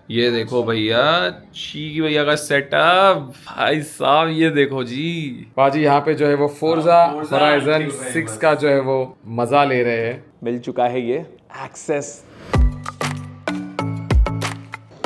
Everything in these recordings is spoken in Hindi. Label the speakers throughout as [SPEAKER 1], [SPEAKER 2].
[SPEAKER 1] ये देखो भैया, चीकी भैया का सेटअप भाई साहब, ये देखो जी बाजी यहाँ पे जो है वो फोर्जा होराइजन 6 का जो है वो मजा ले रहे हैं।
[SPEAKER 2] मिल चुका है ये एक्सेस।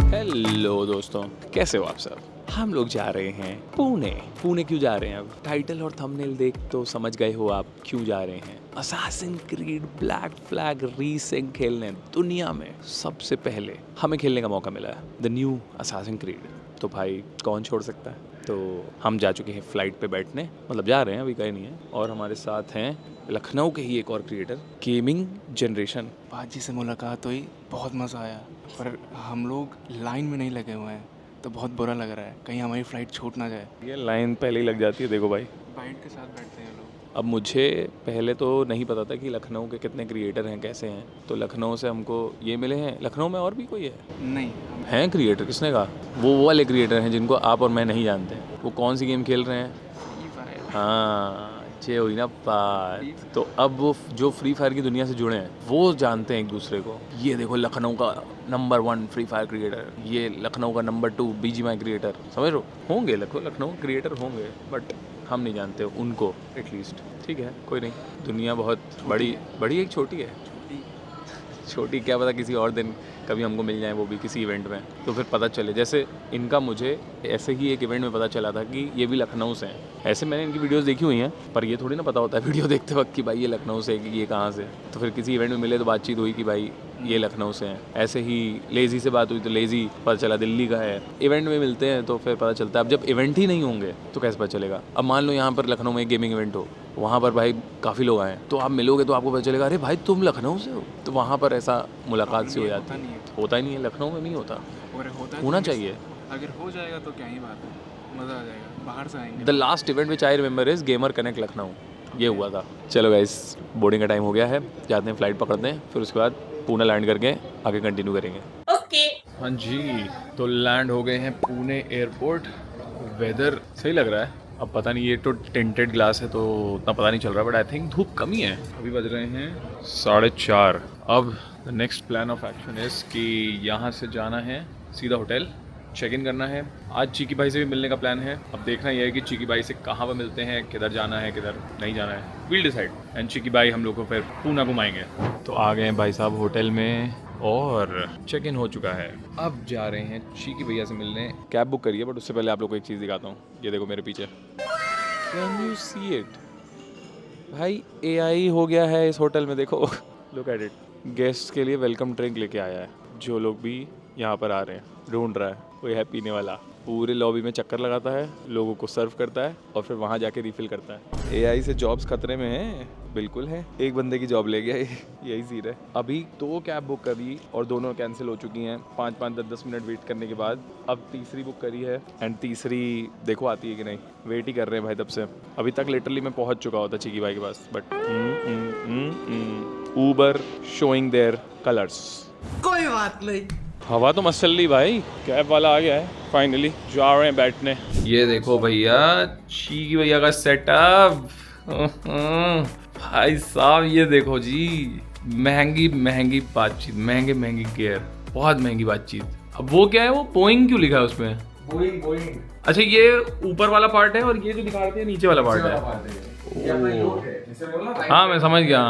[SPEAKER 2] हेलो दोस्तों, कैसे हो आप सब। हम लोग जा रहे हैं पुणे। पुणे क्यों जा रहे हैं? अब टाइटल और थंबनेल देख तो समझ गए हो आप क्यों जा रहे हैं। असासिन क्रीड ब्लैक फ्लैग रीसिंग खेलने दुनिया में सबसे पहले हमें खेलने का मौका मिला है, द न्यू असासिन क्रीड। तो भाई कौन छोड़ सकता है। तो हम जा चुके हैं फ्लाइट पे बैठने, मतलब जा रहे हैं, अभी गए नहीं हैं। और हमारे साथ हैं लखनऊ के ही एक और क्रिएटर, गेमिंग जनरेशन।
[SPEAKER 3] बाजी से मुलाकात हुई, बहुत मज़ा आया, पर हम लोग लाइन में नहीं लगे हुए हैं तो बहुत बुरा लग रहा है, कहीं हमारी फ़्लाइट छूट ना जाए।
[SPEAKER 2] ये लाइन पहले ही लग जाती है, देखो भाई।
[SPEAKER 3] बाइट के साथ बैठते हैं लोग।
[SPEAKER 2] अब मुझे पहले तो नहीं पता था कि लखनऊ के कितने क्रिएटर हैं, कैसे हैं। तो लखनऊ से हमको ये मिले हैं। लखनऊ में और भी कोई है?
[SPEAKER 3] नहीं,
[SPEAKER 2] हैं क्रिएटर? किसने कहा? वो वाले क्रिएटर हैं जिनको आप और मैं नहीं जानते। वो कौन सी गेम खेल रहे हैं?
[SPEAKER 3] Free fire.
[SPEAKER 2] हाँ, ये हुई ना बात। तो अब वो जो फ्री फायर की दुनिया से जुड़े हैं वो जानते हैं एक दूसरे को। ये देखो, लखनऊ का नंबर 1 फ्री फायर क्रिएटर, ये लखनऊ का नंबर 2 BGMI क्रिएटर। समझ लो, होंगे लखनऊ क्रिएटर होंगे, बट हम नहीं जानते उनको एटलीस्ट। ठीक है, कोई नहीं। दुनिया बहुत बड़ी एक छोटी है। छोटी क्या पता किसी और दिन कभी हमको मिल जाए, वो भी किसी इवेंट में, तो फिर पता चले। जैसे इनका मुझे ऐसे ही एक इवेंट में पता चला था कि ये भी लखनऊ से हैं। ऐसे मैंने इनकी वीडियोस देखी हुई हैं, पर ये थोड़ी ना पता होता है वीडियो देखते वक्त कि भाई ये लखनऊ से है कि ये कहाँ से। तो फिर किसी इवेंट में मिले तो बातचीत हुई कि भाई ये लखनऊ से हैं। ऐसे ही लेज़ी से बात हुई तो लेज़ी पता चला दिल्ली का है। इवेंट में मिलते हैं तो फिर पता चलता है। अब जब इवेंट ही नहीं होंगे तो कैसे पता चलेगा। अब मान लो यहाँ पर लखनऊ में एक गेमिंग इवेंट हो, वहाँ पर भाई काफ़ी लोग आए, तो आप मिलोगे तो आपको पता चलेगा अरे भाई तुम लखनऊ से हो। तो वहाँ पर ऐसा मुलाकात सी हो जाती है। होता ही नहीं है, लखनऊ में नहीं होता।
[SPEAKER 3] और
[SPEAKER 2] होना चाहिए।
[SPEAKER 3] अगर हो जाएगा तो क्या ही बात है, मज़ा आ जाएगा। बाहर से आएंगे।
[SPEAKER 2] The last event which I remember is gamer connect Lucknow, ये हुआ था। चलो गाइस, बोर्डिंग का टाइम हो गया है, जाते हैं फ्लाइट पकड़ते हैं, फिर उसके बाद पुणे लैंड करके आगे कंटिन्यू करेंगे।
[SPEAKER 1] ओके हाँ जी, तो लैंड हो गए हैं पुणे एयरपोर्ट। वेदर सही लग रहा है। अब पता नहीं, ये तो टिंटेड ग्लास है तो उतना पता नहीं चल रहा, बट आई थिंक धूप कम ही है। अभी बज रहे हैं 4:30। अब the next plan of action is कि यहाँ से जाना है सीधा होटल, चेक इन करना है। आज चीकी भाई से भी मिलने का प्लान है। अब देखना यह है कि चीकी भाई से कहाँ पर मिलते हैं, किधर जाना है किधर नहीं जाना है, विल डिसाइड। एंड चीकी भाई हम लोग को फिर पूना घुमाएंगे। तो आ गए हैं भाई साहब होटल में और चेक इन हो चुका है। अब जा रहे हैं चीकी भैया से मिलने। कैब बुक करिए, बट उससे पहले आप लोग को एक चीज़ दिखाता हूँ। ये देखो मेरे पीछे, कैन यू सी इट भाई, AI हो गया है इस होटल में। देखो, लुक एट इट। गेस्ट के लिए वेलकम ड्रिंक लेके आया है। जो लोग भी यहाँ पर आ रहे हैं, ढूंढ रहा है कोई है पीने वाला। पूरे लॉबी में चक्कर लगाता है, लोगों को सर्व करता है और फिर वहाँ जाके रिफिल करता है। AI से जॉब्स खतरे में है, बिल्कुल है। एक बंदे की जॉब ले गया, यही सीन है। अभी 2 कैब बुक करी और दोनों कैंसिल हो चुकी हैं। 5-5, 10-10 मिनट वेट करने के बाद अब तीसरी बुक करी है। एंड तीसरी देखो आती है कि नहीं, वेट ही कर रहे हैं भाई तब से। अभी तक लिटरली मैं पहुँच चुका होता चीकी भाई के पास, but Uber showing their colours.
[SPEAKER 4] कोई बात नहीं।
[SPEAKER 2] हवा तो मस्त चल रही भाई। कैब वाला आ गया है, फाइनली जा रहे हैं बैठने।
[SPEAKER 1] ये देखो भैया, चीकी भैया का सेटअप भाई साहब, ये देखो जी। महंगी बातचीत, महंगी गियर, बहुत महंगी बातचीत। अब वो क्या है, वो बोइंग क्यों लिखा है उसमें? बोइंग। अच्छा, ये ऊपर वाला पार्ट है और ये जो दिखा रहे थे नीचे वाला पार्ट है। हाँ मैं समझ गया।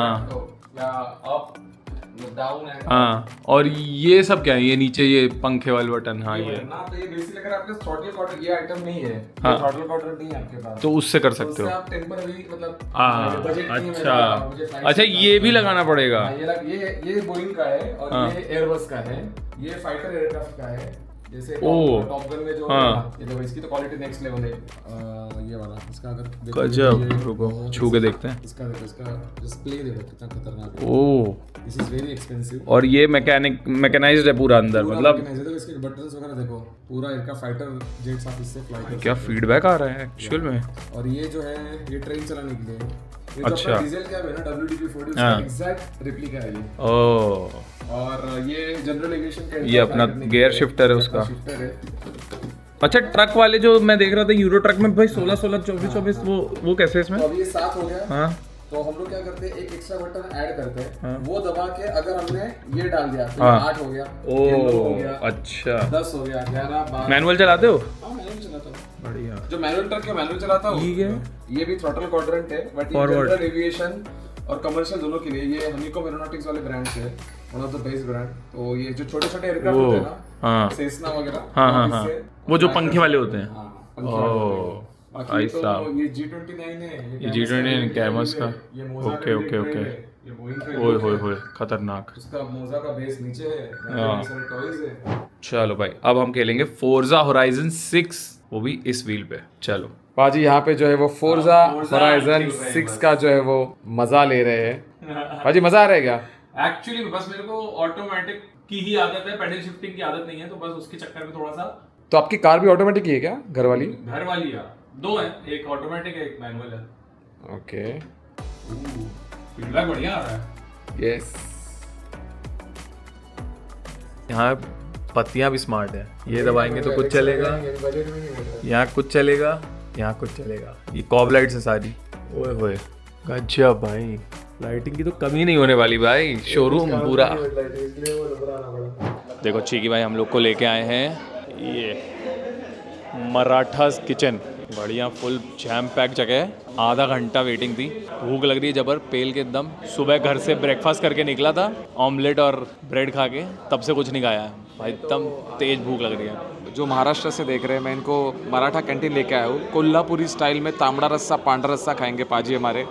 [SPEAKER 1] हाँ, और ये सब क्या है? ये नीचे ये पंखे वाले बटन। हाँ ये
[SPEAKER 5] ना, तो ये बेसिकली अगर आपके थ्रॉटल कॉर्डर ये आइटम नहीं है,
[SPEAKER 1] हाँ,
[SPEAKER 5] थ्रॉटल कॉर्डर नहीं है आपके पास,
[SPEAKER 1] तो उससे कर सकते हो।
[SPEAKER 5] आप टेम्पररी मतलब
[SPEAKER 1] हाँ
[SPEAKER 5] बजट नहीं है
[SPEAKER 1] अच्छा अच्छा, ये भी लगाना पड़ेगा।
[SPEAKER 5] ये बोइंग का है और
[SPEAKER 1] हाँ,
[SPEAKER 5] ये एयरबस का है, ये फाइटर एयरक्राफ्ट का है। जैसे
[SPEAKER 1] ओह,
[SPEAKER 5] टॉप गन में जो
[SPEAKER 1] हाँ,
[SPEAKER 5] ये देखो, इसकी तो क्वालिटी नेक्स्ट लेवल है। ये वाला, इसका अगर देखो,
[SPEAKER 1] गजब। रुको छू के देखते हैं।
[SPEAKER 5] इसका देखो, इसका डिस्प्ले देखो कितना खतरनाक है।
[SPEAKER 1] ओह,
[SPEAKER 5] दिस इज वेरी एक्सपेंसिव।
[SPEAKER 1] और ये मैकेनाइज्ड है पूरा अंदर, मतलब
[SPEAKER 5] देखो इसके बटन्स वगैरह देखो, पूरा इनका फाइटर जेट्स आप इससे फ्लाई कर
[SPEAKER 1] क्या फीडबैक आ रहा है एक्चुअल में।
[SPEAKER 5] और ये जो है ये ट्रेन चलाने के लिए, ये
[SPEAKER 1] अच्छा,
[SPEAKER 5] जो डीजल कैब है ना WDP-40
[SPEAKER 1] हाँ,
[SPEAKER 5] उसका एग्जैक्ट रेप्लिका है ये।
[SPEAKER 1] ओह,
[SPEAKER 5] और ये जनरल एविएशन का
[SPEAKER 1] ये अपना गियर शिफ्टर है उसका।
[SPEAKER 5] शिफ्टर है।
[SPEAKER 1] अच्छा, ट्रक वाले जो मैं देख रहा था यूरो ट्रक में भाई 16, 24, 24 वो कैसे इसमें?
[SPEAKER 5] तो अभी ये 7 हो गया।
[SPEAKER 1] हाँ,
[SPEAKER 5] तो हम लोग क्या करते हैं, एक एक्स्ट्रा बटन ऐड करते हैं,
[SPEAKER 1] हाँ।
[SPEAKER 5] वो दबा के अगर हमने ये डाल दिया तो
[SPEAKER 1] हाँ।
[SPEAKER 5] 8 हो गया, yellow हो
[SPEAKER 1] ओ
[SPEAKER 5] गया,
[SPEAKER 1] अच्छा,
[SPEAKER 5] 10 हो गया, 11, 12।
[SPEAKER 1] मैनुअल चलाते हो?
[SPEAKER 5] हाँ, मैनुअल चलाता हूँ।
[SPEAKER 1] बढ़िया।
[SPEAKER 5] जो मैनुअल ट्रक है मैनुअल चलाता हूँ।
[SPEAKER 1] ये क्या?
[SPEAKER 5] ये भी थ्रॉटल क्वाड्रेंट है, बट ये
[SPEAKER 1] Forward।
[SPEAKER 5] जनरल एविएशन और कमर्शियल दोनों के लिए। ये हनीकॉम एरोनॉटिक्स वाले ब्रांड से है, one of the best brand. तो ये जो छोटे-छोटे एयरक्राफ्ट
[SPEAKER 1] वो,
[SPEAKER 5] होते हैं ना,
[SPEAKER 1] हाँ।
[SPEAKER 5] सेस्ना वगैरह,
[SPEAKER 1] हाँ हाँ
[SPEAKER 5] ऑफिस
[SPEAKER 1] हाँ,
[SPEAKER 5] से
[SPEAKER 1] वो जो
[SPEAKER 5] fly
[SPEAKER 1] पंखे
[SPEAKER 5] करते
[SPEAKER 1] वाले
[SPEAKER 5] हैं।
[SPEAKER 1] होते हैं।
[SPEAKER 5] हाँ, पंखे वाले होते हैं।
[SPEAKER 1] ओह
[SPEAKER 5] बाकी
[SPEAKER 1] भाई
[SPEAKER 5] तो
[SPEAKER 1] साहब,
[SPEAKER 5] ये G29 है,
[SPEAKER 1] ये G29 कैमस का।
[SPEAKER 5] ये मोजा
[SPEAKER 1] ओके ओके ओके।
[SPEAKER 5] ये बोइंग का
[SPEAKER 1] ओए
[SPEAKER 5] yoke
[SPEAKER 1] होए
[SPEAKER 5] है।
[SPEAKER 1] होए, खतरनाक।
[SPEAKER 5] उसका मोजा का बेस नीचे है,
[SPEAKER 1] हाँ।
[SPEAKER 5] ये सारे टॉयज है।
[SPEAKER 1] चलो भाई, अब हम खेलेंगे फोर्जा होराइजन 6, वो भी इस व्हील पे। चलो पाजी, यहाँ पे जो है वो फोर्जा होराइजन 6 का जो है वो मजा ले रहे हैं। पाजी मजा आ रहा है क्या?
[SPEAKER 2] एक्चुअली बस मेरे को ऑटोमेटिक की ही आदत है, पेडल शिफ्टिंग की आदत नहीं है, तो बस उसके चक्कर में थोड़ा सा।
[SPEAKER 5] तो आपकी कार भी ऑटोमेटिक ही है क्या, घर वाली?
[SPEAKER 2] घर वाली है, दो है, एक ऑटोमेटिक है, एक मैनुअल है।
[SPEAKER 5] ओके,
[SPEAKER 2] फीडबैक बढ़िया आ रहा है।
[SPEAKER 5] यस।
[SPEAKER 1] यहाँ पत्तियां भी स्मार्ट है, ये दबाएंगे तो कुछ चलेगा, यहाँ कुछ चलेगा, यहाँ कुछ चलेगा। ये कॉब लाइट्स है सारी। ओए होए गजब भाई, लाइटिंग की तो कमी नहीं होने वाली भाई, शोरूम पूरा।
[SPEAKER 2] देखो चीकी भाई हम लोग को लेके आए हैं ये मराठास किचन, बढ़िया फुल जैम पैक जगह है। आधा घंटा वेटिंग थी, भूख लग रही है जबर, पेल के एकदम। सुबह घर से ब्रेकफास्ट करके निकला था, ऑमलेट और ब्रेड खा के, तब से कुछ नहीं खाया है भाई, एकदम तेज भूख लग रही है।
[SPEAKER 4] जो महाराष्ट्र से देख रहे हैं, मैं इनको मराठा कैंटीन लेके आया हूँ। कोल्हापुरी स्टाइल में तांबड़ा रस्सा पांडा रस्सा खाएंगे पाजी हमारे,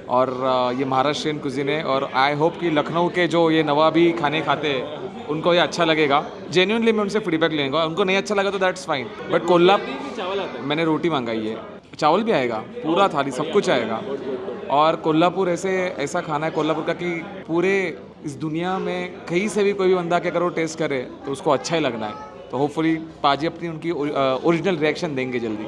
[SPEAKER 4] और ये महाराष्ट्रियन कुजीन है। और आई होप कि लखनऊ के जो ये नवाबी खाने खाते हैं उनको ये अच्छा लगेगा। जेन्युइनली मैं उनसे फीडबैक लेंगे, उनको नहीं अच्छा लगा तो दैट्स फाइन। बट कोल्हापुर, मैंने रोटी मंगाई है, चावल भी आएगा, पूरा थाली सब कुछ आएगा। और कोल्हापुर ऐसा खाना है कोल्हापुर का कि पूरे इस दुनिया में कहीं से भी कोई भी बंदा के अगर वो टेस्ट करे तो उसको अच्छा ही लगना है। तो होपफुली पाजी अपनी उनकी ओरिजिनल रिएक्शन देंगे जल्दी।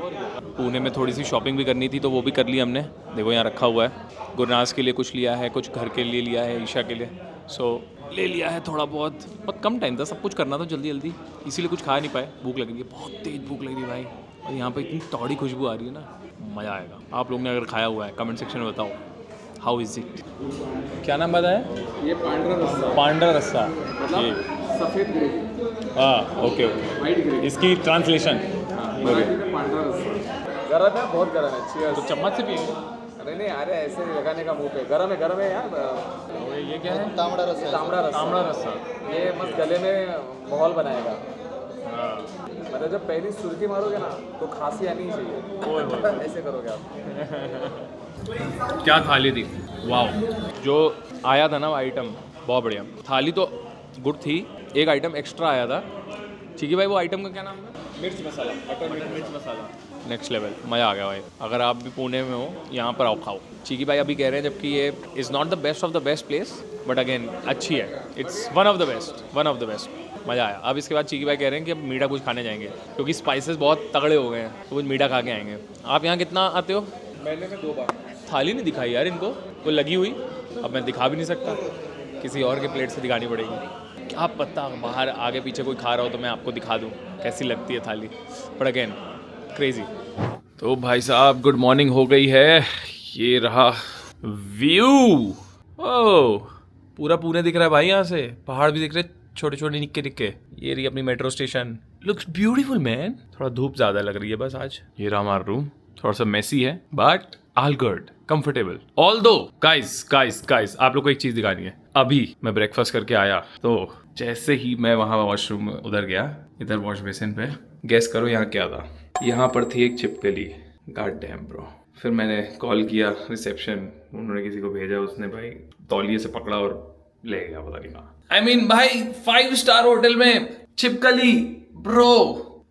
[SPEAKER 2] पुणे में थोड़ी सी शॉपिंग भी करनी थी तो वो भी कर ली हमने। देखो यहाँ रखा हुआ है, गुरनाज के लिए कुछ लिया है, कुछ घर के लिए लिया है, ईशा के लिए, सो ले लिया है थोड़ा बहुत। बहुत कम टाइम था, सब कुछ करना था जल्दी जल्दी, इसीलिए कुछ खा नहीं पाए। भूख लग रही है, बहुत तेज भूख लग रही है भाई, और यहाँ पे इतनी तौड़ी खुशबू आ रही है ना, मज़ा आएगा। आप लोग ने अगर खाया हुआ है कमेंट सेक्शन में बताओ हाउ इज़ इट। क्या नाम बताया?
[SPEAKER 5] ये पांडरा रस्सा,
[SPEAKER 2] पांडा रस्सा,
[SPEAKER 5] सफेद ग्रेवी,
[SPEAKER 2] हाँ ओके ओके।
[SPEAKER 5] वाइट ग्रेवी,
[SPEAKER 2] इसकी ट्रांसलेशन
[SPEAKER 5] मराठी में पांडरा रस्सा। गरम है, बहुत गरम है। Cheers।
[SPEAKER 2] तो चम्मच से पिएंगे?
[SPEAKER 5] अरे नहीं, अरे ऐसे लगाने का मुंह पे, गरम है यार।
[SPEAKER 2] ये क्या है?
[SPEAKER 5] तांबड़ा रस्सा,
[SPEAKER 2] तांबड़ा रस्सा।
[SPEAKER 5] ये मस्त गले में माहौल बनाएगा।
[SPEAKER 2] हाँ
[SPEAKER 5] मतलब जब पहली सुर्खी मारोगे ना तो खांसी आनी ही चाहिए। ऐसे करोगे आप।
[SPEAKER 2] क्या थाली थी, वाह। जो आया था ना वो आइटम बहुत बढ़िया, थाली तो गुड थी, एक आइटम एक्स्ट्रा आया था। ठीक है भाई, वो आइटम का क्या नाम है? मिर्च मसाला, बटर मिर्च मसाला, नेक्स्ट लेवल, मज़ा आ गया भाई। अगर आप भी पुणे में हो यहाँ पर आओ खाओ। चीकी भाई अभी कह रहे हैं जबकि ये is not the best of the best place, but again अच्छी है, it's one of the best, मज़ा आया। अब इसके बाद चीकी भाई कह रहे हैं कि अब मीठा कुछ खाने जाएंगे, क्योंकि स्पाइसेस बहुत तगड़े हो गए हैं, तो कुछ मीठा खा के आएंगे। आप यहाँ कितना आते हो?
[SPEAKER 5] महीने में 2 बार।
[SPEAKER 2] थाली नहीं दिखाई यार इनको, वो लगी हुई, अब मैं दिखा भी नहीं सकता, किसी और के प्लेट से दिखानी पड़ेगी। क्या पता बाहर आगे पीछे कोई खा रहा हो तो मैं आपको दिखा दूँ कैसी लगती है थाली, बट अगेन क्रेजी।
[SPEAKER 1] तो भाई साहब गुड मॉर्निंग हो गई है, ये रहा व्यू। ओह पूरा पुणे दिख रहा है भाई, यहाँ से पहाड़ भी दिख रहे, छोटे छोटे निक्के निक्के। ये रही अपनी metro station, looks beautiful man. थोड़ा धूप ज्यादा लग रही है बस आज। ये रहा हमारा रूम, थोड़ा सा मेसी है but all good, comfortable. Although guys आप लोग को एक चीज दिखानी है। अभी मैं ब्रेकफास्ट करके आया तो जैसे ही मैं वहाँ वॉशरूम उधर गया, इधर वॉश बेसिन पे, गेस करो यहाँ क्या था? यहाँ पर थी एक छिपकली। God damn bro. फिर मैंने कॉल किया रिसेप्शन, उन्होंने किसी को भेजा, उसने भाई तौलिए से पकड़ा और ले गया पता नहीं कहाँ। I mean, भाई 5 स्टार होटल में छिपकली ब्रो।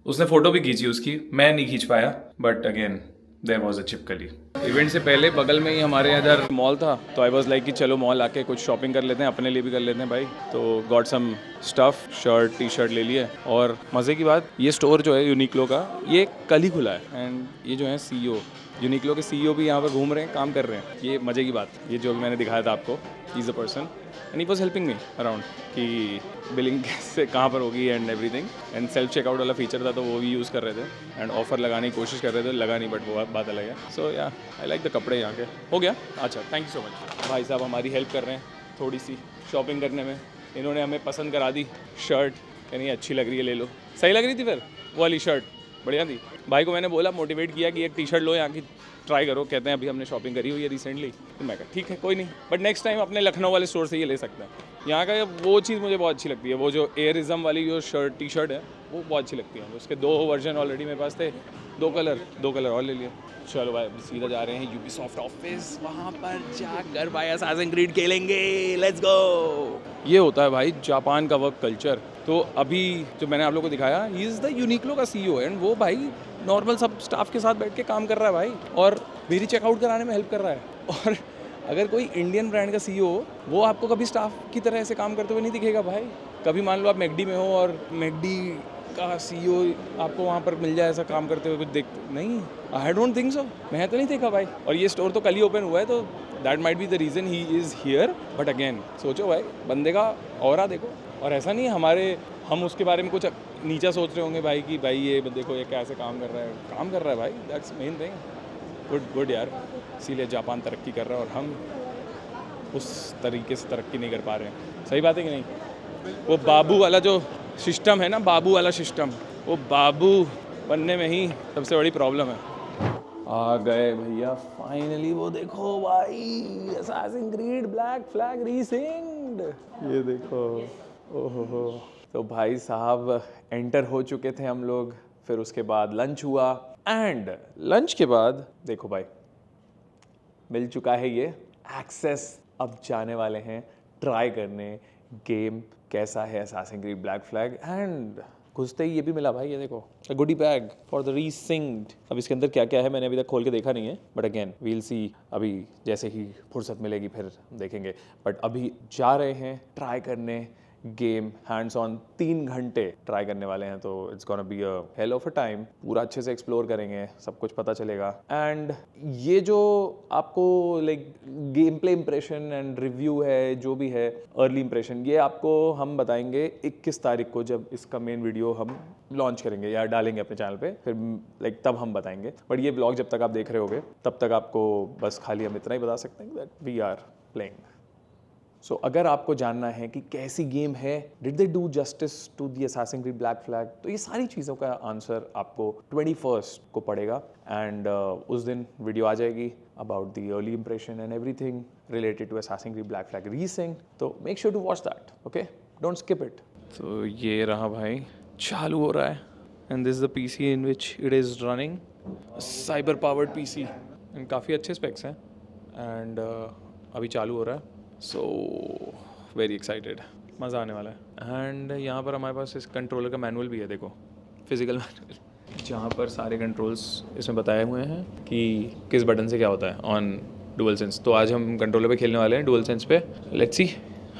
[SPEAKER 1] उसने फोटो भी खींची उसकी, मैं नहीं खींच पाया, but again there was a छिपकली। इवेंट से पहले बगल में ही हमारे इधर
[SPEAKER 2] मॉल था, तो आई वाज लाइक कि चलो मॉल आके कुछ शॉपिंग कर लेते हैं, अपने लिए भी कर लेते हैं भाई। तो got some stuff, shirt T shirt ले लिए। और मज़े की बात, ये स्टोर जो है यूनिक्लो का, ये कल ही खुला है, एंड ये जो है CEO यूनिक्लो के CEO भी यहाँ पर घूम रहे हैं, काम कर रहे हैं। ये मज़े की बात, ये जो भी मैंने दिखाया था आपको, he is a person and he was helping me around कि बिलिंग कैसे कहाँ पर होगी and everything, and self checkout वाला फीचर था तो वो भी यूज़ कर रहे थे एंड ऑफर लगाने की कोशिश कर रहे थे, लगा नहीं, बट वो बात अलग है. सो या आई लाइक द कपड़े यहाँ के. हो गया अच्छा, थैंक यू सो मच. भाई साहब हमारी हेल्प कर रहे हैं थोड़ी सी शॉपिंग करने में. इन्होंने हमें पसंद करा दी शर्ट, कहनी अच्छी लग रही है ले लो. सही लग रही थी फिर वो वाली शर्ट, बढ़िया थी. भाई को मैंने बोला, मोटिवेट किया कि एक टी शर्ट लो यहाँ की, ट्राई करो. कहते हैं अभी हमने शॉपिंग करी हुई है रिसेंटली. तो मैं कहा ठीक है कोई नहीं, बट नेक्स्ट टाइम अपने लखनऊ वाले स्टोर से ये ले सकते हैं. यहाँ का वो चीज़ मुझे बहुत अच्छी लगती है, वो जो एयरिज्म वाली जो टी शर्ट है वो बहुत अच्छी लगती है. उसके 2 वर्जन ऑलरेडी मेरे पास थे, 2 कलर और ले लिए. चलो भाई अभी सीधा जा रहे हैं यूबीसॉफ्ट ऑफिस, वहाँ पर जाकर भाई असैसिन क्रीड खेलेंगे. Let's go. ये होता है भाई जापान का वर्क कल्चर. तो अभी जो मैंने आप लोगों को दिखाया, ही इज़ द यूनिक्लो का CEO एंड वो भाई नॉर्मल सब स्टाफ के साथ बैठ के काम कर रहा है भाई, और मेरी चेकआउट कराने में हेल्प कर रहा है. और अगर कोई इंडियन ब्रांड का CEO वो आपको कभी स्टाफ की तरह ऐसे काम करते हुए नहीं दिखेगा भाई. कभी मान लो आप मैकडी में हो और मैकडी का CEO आपको वहाँ पर मिल जाए ऐसा काम करते हुए, कुछ देख नहीं. आई डोंट थिंक सो, मैं तो नहीं देखा भाई. और ये स्टोर तो कल ही ओपन हुआ है, तो that might be the reason he is here. But again सोचो भाई, बंदे का ऑरा देखो. और ऐसा नहीं हम उसके बारे में कुछ नीचा सोच रहे होंगे भाई कि भाई ये देखो ये कैसे काम कर रहा है भाई. That's main thing. गुड यार. इसीलिए जापान तरक्की कर रहा है और हम उस तरीके से तरक्की नहीं कर पा रहे हैं. सही बात है कि नहीं. वो बाबू वाला जो सिस्टम है ना, बाबू वाला सिस्टम, वो बाबू बनने में ही सबसे बड़ी प्रॉब्लम है. आ गए भैया फाइनली. वो देखो भाई असैसिन क्रीड ब्लैक फ्लैग रीसिंग्ड, ये देखो. ओहो. तो भाई साहब एंटर हो चुके थे हम लोग. फिर उसके बाद लंच हुआ एंड लंच के बाद देखो भाई मिल चुका है ये एक्सेस. अब जाने वाले हैं ट्राई करने गेम कैसा है assassin Creed Black flag. And घुसते ही ये भी मिला भाई, ये देखो गुडी बैग फॉर द रीसिंग्ड. अब इसके अंदर क्या क्या है मैंने अभी तक खोल के देखा नहीं है, बट अगेन वील सी. अभी जैसे ही फुर्सत मिलेगी फिर देखेंगे. बट अभी जा रहे हैं ट्राई करने गेम हैंड्स ऑन. 3 घंटे ट्राई करने वाले हैं, तो it's gonna be a hell of a time. पूरा अच्छे से एक्सप्लोर करेंगे, सब कुछ पता चलेगा. एंड ये जो आपको like game play impression and review है, जो भी है अर्ली इम्प्रेशन, ये आपको हम बताएंगे 21 तारीख को, जब इसका मेन वीडियो हम लॉन्च करेंगे या डालेंगे अपने चैनल पे. फिर लाइक तब हम बताएंगे. बट ये ब्लॉग जब तक आप देख रहे होगे तब तक आपको बस खाली हम इतना ही बता सकते हैं that we are playing. So अगर आपको जानना है कि कैसी गेम है, did they do justice to the Assassin Creed Black Flag, तो ये सारी चीज़ों का आंसर आपको 21 को पड़ेगा. एंड उस दिन वीडियो आ जाएगी about the early impression and everything related to Assassin Creed Black Flag Resync. तो make sure to watch that. Okay, don't skip it. तो ये रहा भाई, चालू हो रहा है. And this is the PC in which it is running. Cyber powered PC and काफ़ी अच्छे स्पेक्स हैं. एंड अभी चालू हो रहा है. सो वेरी एक्साइटेड, मज़ा आने वाला है. एंड यहाँ पर हमारे पास इस कंट्रोलर का मैनुअल भी है, देखो फिजिकल मैनुअल, जहाँ पर सारे कंट्रोल्स इसमें बताए हुए हैं कि किस बटन से क्या होता है ऑन डुअल सेंस. तो आज हम कंट्रोलर पे खेलने वाले हैं डुअल सेंस पे. Let's see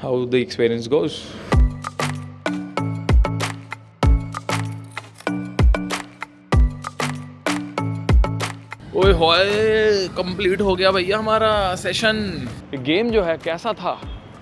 [SPEAKER 2] how the experience goes. ओए होए, कंप्लीट हो गया भैया हमारा सेशन. गेम जो है कैसा था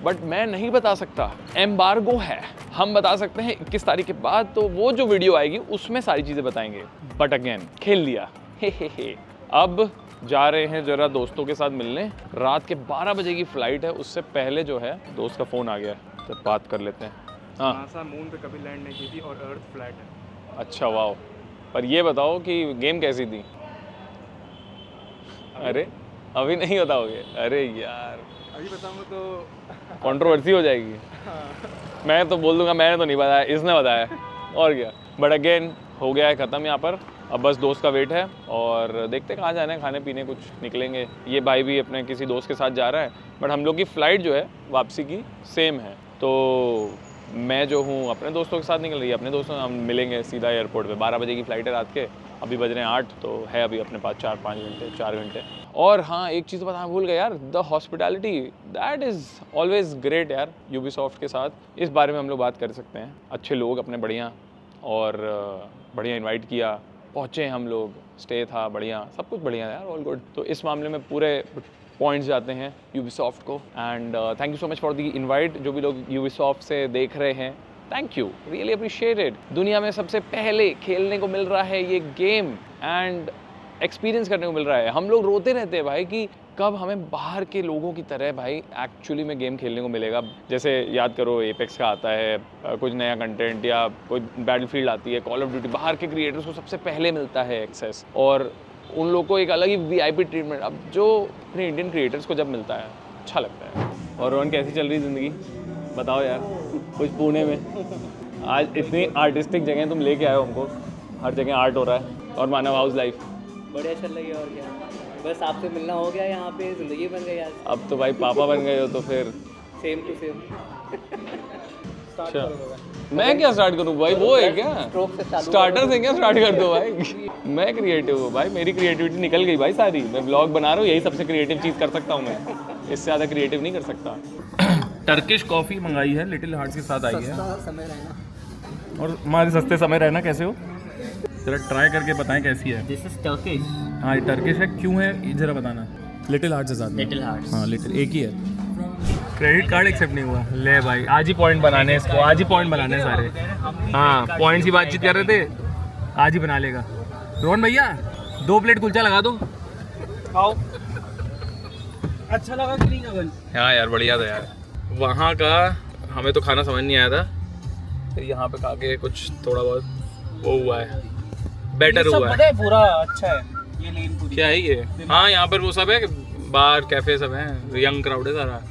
[SPEAKER 2] बट मैं नहीं बता सकता, एम्बार्गो है. हम बता सकते हैं 21 तारीख के बाद, तो वो जो वीडियो आएगी उसमें सारी चीज़ें बताएंगे. बट अगेन खेल लिया. हे. अब जा रहे हैं जरा दोस्तों के साथ मिलने. रात के 12 बजे की फ़्लाइट है, उससे पहले जो है दोस्त का फ़ोन आ गया, तो बात कर लेते हैं. हाँ,
[SPEAKER 3] नासा मून पे कभी लैंड नहीं की थी और अर्थ फ्लैट है.
[SPEAKER 2] अच्छा वाह. पर ये बताओ कि गेम कैसी थी. अरे अभी नहीं बताओगे? अरे यार
[SPEAKER 3] अभी बताऊंगा तो
[SPEAKER 2] कंट्रोवर्सी हो जाएगी. मैं तो बोल दूंगा मैंने तो नहीं बताया, इसने बताया, और क्या. बट अगेन हो गया है ख़त्म यहाँ पर. अब बस दोस्त का वेट है और देखते कहाँ जाना है, खाने पीने कुछ निकलेंगे. ये भाई भी अपने किसी दोस्त के साथ जा रहा है. बट हम लोग की फ़्लाइट जो है वापसी की सेम है, तो मैं जो हूँ अपने दोस्तों के साथ निकल रही है. अपने दोस्तों हम मिलेंगे सीधा एयरपोर्ट पे. 12 बजे की फ़्लाइट है रात के, अभी बज रहे हैं 8, तो है अभी अपने पास 4 घंटे. और हाँ, एक चीज़ बताना भूल गया यार, the hospitality that is always great यार. यूबीसॉफ्ट के साथ इस बारे में हम लोग बात कर सकते हैं. अच्छे लोग अपने बढ़िया, और बढ़िया इन्वाइट किया, पहुँचे हम लोग, स्टे था बढ़िया, सब कुछ बढ़िया यार, ऑल गुड। तो इस मामले में पूरे पॉइंट्स जाते हैं यूबीसॉफ्ट को। And thank you so much for the invite. जो भी लोग यूबीसॉफ्ट से देख रहे हैं, थैंक यू, रियली अप्रिशिएटेड। दुनिया में सबसे पहले खेलने को मिल रहा है ये गेम एंड एक्सपीरियंस करने को मिल रहा है। हम लोग रोते रहते हैं भाई कि कब हमें बाहर के लोगों की तरह भाई एक्चुअली में गेम खेलने को मिलेगा। जैसे याद करो एपेक्स का आता है कुछ नया कंटेंट, या कोई बैटलफील्ड आती है, कॉल ऑफ ड्यूटी, बाहर के क्रिएटर्स को सबसे पहले मिलता है एक्सेस, और उन लोगों को एक अलग ही वीआईपी ट्रीटमेंट अब जो अपने इंडियन क्रिएटर्स को जब मिलता है अच्छा लगता है। और रोहन कैसी चल रही ज़िंदगी बताओ यार, कुछ पुणे में आज इतनी आर्टिस्टिक जगह तुम लेके आए हो हमको, हर जगह आर्ट हो रहा है, और मानव हाउस लाइफ
[SPEAKER 6] बढ़िया चल रही है। और क्या, बस आपसे मिलना हो गया, यहाँ पे ज़िंदगी बन गई आज।
[SPEAKER 2] अब तो भाई पापा बन गए हो तो फिर
[SPEAKER 6] सेम टू सेम।
[SPEAKER 2] अच्छा, मैं क्या स्टार्ट करूँ भाई, वो है क्या
[SPEAKER 6] स्ट्रोक से चालू
[SPEAKER 2] स्टार्टर से क्या स्टार्ट कर दो भाई। मैं क्रिएटिव हूँ भाई, मेरी क्रिएटिविटी निकल गई भाई सारी। मैं ब्लॉग बना रहा हूँ, यही सबसे क्रिएटिव चीज़ कर सकता हूँ मैं, इससे ज़्यादा क्रिएटिव नहीं कर सकता।
[SPEAKER 1] टर्किश कॉफ़ी मंगाई है, लिटिल हार्ट्स के साथ आई है।
[SPEAKER 6] समय रहना।
[SPEAKER 1] और हमारे सस्ते समय रहना कैसे हो, जरा ट्राई करके बताएं कैसी है।
[SPEAKER 6] This is Turkish.
[SPEAKER 1] हाँ ये टर्किश है, क्यों है ये जरा बताना। लिटिल हार्ट्स के साथ में।
[SPEAKER 6] Little hearts.
[SPEAKER 1] हाँ लिटिल एक ही है। क्रेडिट कार्ड एक्सेप्ट नहीं हुआ। ले भाई आज ही पॉइंट बनाने हैं इसको, आज ही पॉइंट बनाने हैं सारे। हाँ पॉइंट्स की बातचीत कर रहे थे, आज ही बना लेगा। रोहन भैया 2 प्लेट कुलचा लगा दो।
[SPEAKER 6] खाओ। अच्छा लगा कि नहीं अगल?
[SPEAKER 1] हाँ यार बढ़िया था यार। वहाँ का हमें तो खाना समझ नहीं आया था, फिर यहाँ पे खा के कुछ थोड़ा बहुत वो हुआ है, बेटर हुआ है।
[SPEAKER 6] पूरा अच्छा है ये लेन पूरी।
[SPEAKER 1] क्या है ये? हाँ यहाँ पर वो सब है, बार कैफे सब हैं, यंग क्राउड है सारा।